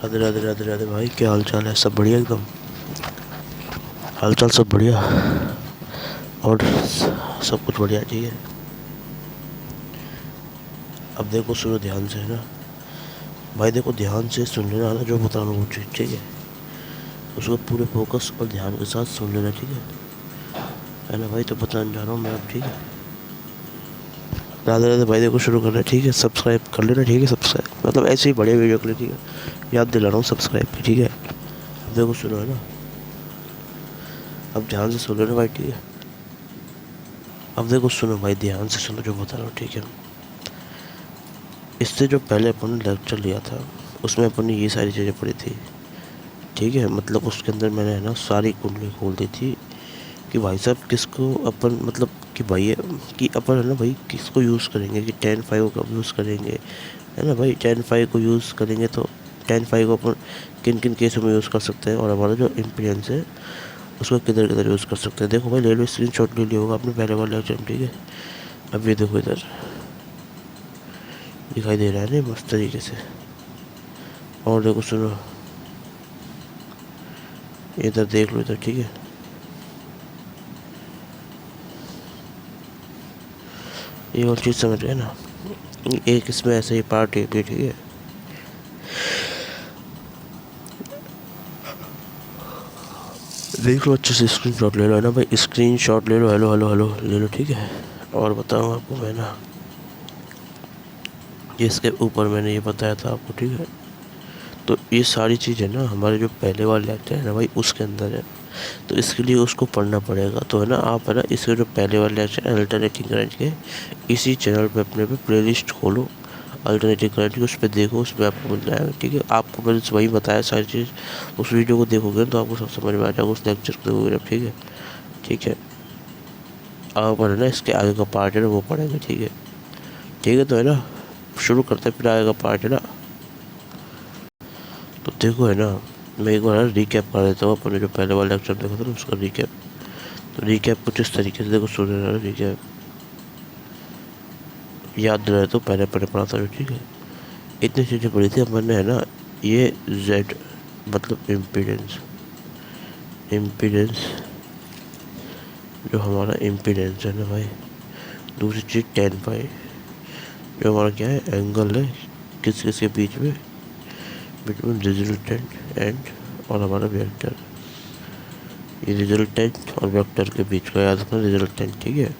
राधे राधे राधे राधे भाई, क्या हाल चाल है? सब बढ़िया एकदम? हाल चाल सब बढ़िया और सब कुछ बढ़िया, ठीक है। अब देखो, सुनो ध्यान से, है ना भाई। देखो ध्यान से सुन लेना ना, जो बता रहा हूँ वो चीज़, ठीक है। उसको पूरे फोकस और ध्यान के साथ सुन लेना, ठीक है ना भाई। तो बताने जा रहा हूँ मैं अब, ठीक है। राधे राधे भाई, देखो शुरू कर रहे हैं, ठीक है। सब्सक्राइब कर लेना, ठीक है। सब्सक्राइब मतलब ऐसे ही बड़े वीडियो के लिए, ठीक है। याद दिला रहा हूँ सब्सक्राइब की, ठीक है। अब देखो सुनो, है ना। अब ध्यान से सुन लेना भाई, ठीक है। अब देखो सुनो भाई, ध्यान से सुनो जो बता रहा हूँ, ठीक है। इससे जो पहले अपन ने लेक्चर लिया था, उसमें अपन ने ये सारी चीज़ें पढ़ी थी, ठीक है। मतलब उसके अंदर मैंने, है ना, सारी कुंडली खोल दी थी कि भाई साहब किसको अपन, मतलब कि भाई कि अपन, है ना भाई, किसको यूज़ करेंगे, कि 10-5 को कब यूज़ करेंगे, है ना भाई। 10-5 को यूज़ करेंगे तो 10-5 को अपन किन किन केसों में यूज़ कर सकते हैं, और हमारा जो इम्पीडेंस है उसको किधर किधर यूज़ कर सकते हैं। देखो भाई, ले लो, स्क्रीन शॉट ले लिया होगा आपने पहले वाले लेक्चर में, ठीक है। अब ये देखो, इधर दिखाई दे रहा है ना मस्त तरीके से। और देखो सुनो, इधर देख लो, इधर, ठीक है। ये और चीज़ समझ गए ना। एक इसमें ऐसे ही पार्ट है भी, ठीक है। देख लो अच्छे से, स्क्रीन शॉट ले लो, है ना भाई। स्क्रीन शॉट ले लो, हेलो हेलो हेलो ले लो, ठीक है। और बताऊँ आपको मैं ना, ये इसके ऊपर मैंने ये बताया था आपको, ठीक है। तो ये सारी चीज़ें ना हमारे जो पहले वाले लेक्चर है ना भाई, उसके अंदर है। तो इसके लिए उसको पढ़ना पड़ेगा। तो है ना, आप, है ना, इसके जो पहले वाले लेक्चर अल्टरनेटिंग करंट के, इसी चैनल पे अपने पे प्लेलिस्ट खोलो अल्टरनेटिव करंट की, उस पर देखो, उसमें आपको मिल जाएगा, ठीक है। आपको मैंने वही बताया सारी चीज़। उस वीडियो को देखोगे तो आपको सब समझ में आ जाएगा, उस लेक्चर को देखोगे, ठीक है। ठीक है, आप, है ना, इसके आगे का पार्ट है ना वो पढ़ेंगे, ठीक है। ठीक है, तो है ना, शुरू करते हैं, फिर आगे का पार्ट, है ना। तो देखो, है ना, मैं एक बार रिकैप कर देता हूँ अपने जो पहले वाला लेक्चर देखा था ना, उसका रिकैप। तो रिकैप कुछ इस तरीके से, देखो सुन रहे ना, रिकैप याद रहे तो पहले पढ़े पढ़ा था, ठीक है। इतनी चीज़ें पढ़ी थी अपन ने, है ना। ये जेड मतलब इम्पीडेंस, इम्पीडेंस जो हमारा इम्पीडेंस है ना भाई। दूसरी चीज़ 10 पाई, जो हमारा क्या है, एंगल है किस किस के बीच में, बिटवीन रिजल्टेंट एंड और हमारा वेक्टर। ये रिजल्टेंट और वेक्टर के बीच का याद रखना, रिजल्टेंट, ठीक है।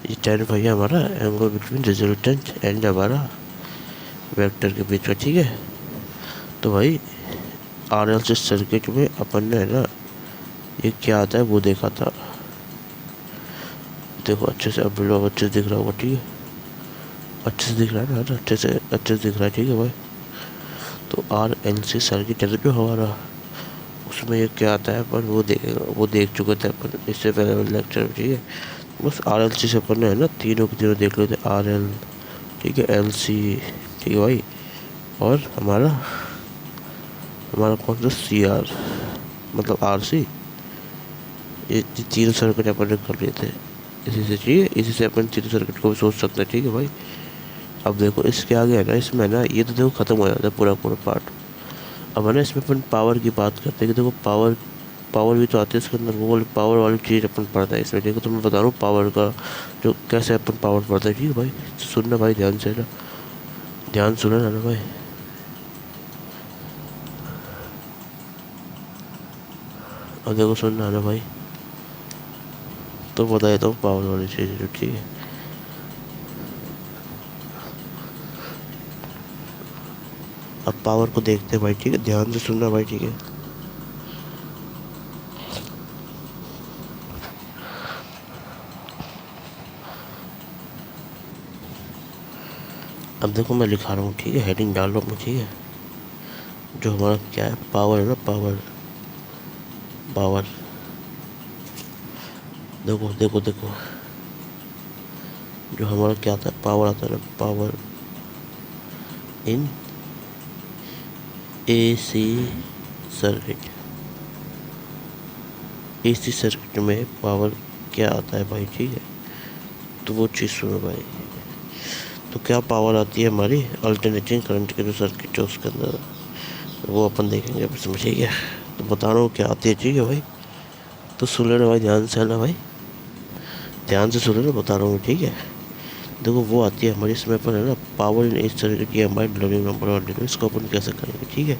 ये 10 पाई है हमारा एंगल बिटवीन रिजल्टेंट एंड हमारा वेक्टर के बीच का, ठीक है। तो भाई RLC सर्किट में अपन ने, है ना, ये क्या आता है वो देखा था। देखो अच्छे से, अब वीडियो अच्छे से दिख रहा होगा, ठीक है। अच्छे से दिख रहा है ना, अच्छे से दिख रहा है, ठीक है भाई। तो RLC सर्किट है जो हमारा, उसमें ये क्या आता है अपन वो देखेगा, वो देख चुके थे अपन इससे पहले वाले लेक्चर में, ठीक है। बस RLC से अपन ने, है ना, तीनों के तीनों देख लेते, RL, ठीक है, LC, ठीक है भाई। और हमारा हमारा कौन सा CR मतलब RC। ये तीनों सर्किट अपन ने कर लिए थे इसी से, ठीक है। इसी से अपन तीनों सर्किट को भी सोच सकते हैं, ठीक है भाई। अब देखो इसके आगे, है ना, इसमें ना ये तो देखो ख़त्म हो जाता है पूरा पूरा पार्ट। अब है ना, इसमें अपन पावर की बात करते हैं कि देखो पावर, पावर भी तो आती है इसके अंदर, वो वाली पावर वाली चीज़ अपन पढ़ते हैं इसमें, देखो। तो मैं बता रहा हूँ पावर का जो कैसे अपन पावर पढ़ते हैं, ठीक है भाई। तो सुनना भाई ध्यान से ना, ध्यान सुना ना भाई। अब देखो सुनना ना भाई, तो बता देता हूँ पावर वाली चीज़ जो, ठीक है। अब पावर को देखते हैं भाई, ठीक है। ध्यान से सुनना भाई, ठीक है। अब देखो मैं लिखा रहा हूँ, ठीक है, हेडिंग डाल रहा हूँ, ठीक है। जो हमारा क्या है, पावर है ना, पावर, पावर। देखो देखो देखो, जो हमारा क्या आता है, पावर आता है ना, power in AC circuit. AC circuit में पावर क्या आता है भाई, ठीक है। तो वो चीज़ सुनो भाई। तो क्या पावर आती है हमारी अल्टरनेटिंग करंट के जो सर्किट है उसके अंदर। वो अपन देखेंगे अब इसमें, ठीक है। तो बता रहा हूँ क्या आती है, ठीक है भाई। तो सुन लेना भाई, ध्यान से, है ना भाई, ध्यान से सुन लेना, बता रहा हूँ, ठीक है। देखो वो आती है हमारी इसमें अपन, है ना, पावर इन इस तरह की हमारी लर्निंग नंबर और इसको अपन कैसे करेंगे, ठीक है।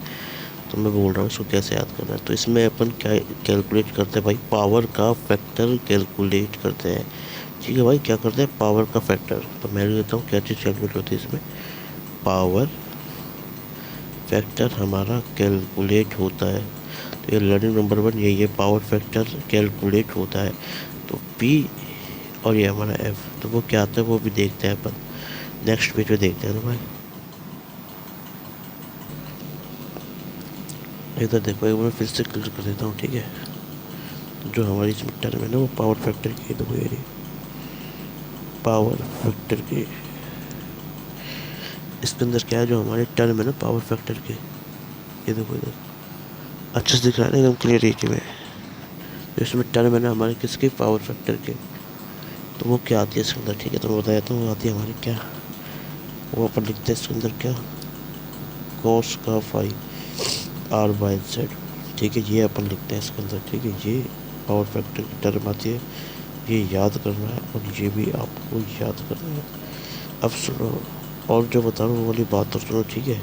तो मैं बोल रहा हूँ इसको कैसे याद करना है। तो इसमें अपन क्या कैलकुलेट करते हैं भाई, पावर का फैक्टर कैलकुलेट करते हैं, ठीक है भाई। क्या करते हैं, पावर का फैक्टर। तो मैं लेता हूँ क्या चीज़ कैलकुलेट होती है इसमें, पावर फैक्टर हमारा कैलकुलेट होता है। तो ये लर्निंग नंबर 1 यही है, पावर फैक्टर कैलकुलेट होता है। तो पी और ये हमारा एफ, तो वो क्या आता है वो भी देखते हैं अपन, नेक्स्ट पेज पे देखते हैं ना भाई। इधर देखो, एक बार फिर से क्लियर कर देता हूँ, ठीक है। जो हमारी इसमें टर्म है ना वो पावर फैक्टर की, देखो ये रही पावर फैक्टर की। इसके अंदर क्या है, जो हमारे टर्म है ना पावर फैक्टर के, ये देखो इधर अच्छे से दिख रहा है ना, एकदम क्लियरिटी में। तो इसमें टर्म है ना हमारे किसके, पावर फैक्टर के। तो वो क्या आती है इसके अंदर, ठीक है। तो मैं बता देता हूँ वो आती है हमारी क्या, वो अपन लिखते हैं इसके अंदर क्या, कॉस का फाई आर बाई जेड, ठीक है। ये अपन लिखते हैं इसके अंदर, ठीक है। ये पावर फैक्टर की टर्म आती है, ये याद करना है, और ये भी आपको याद करना है। अब सुनो, और जो बता रहा हूँ वो वाली बात तो सुनो, ठीक है।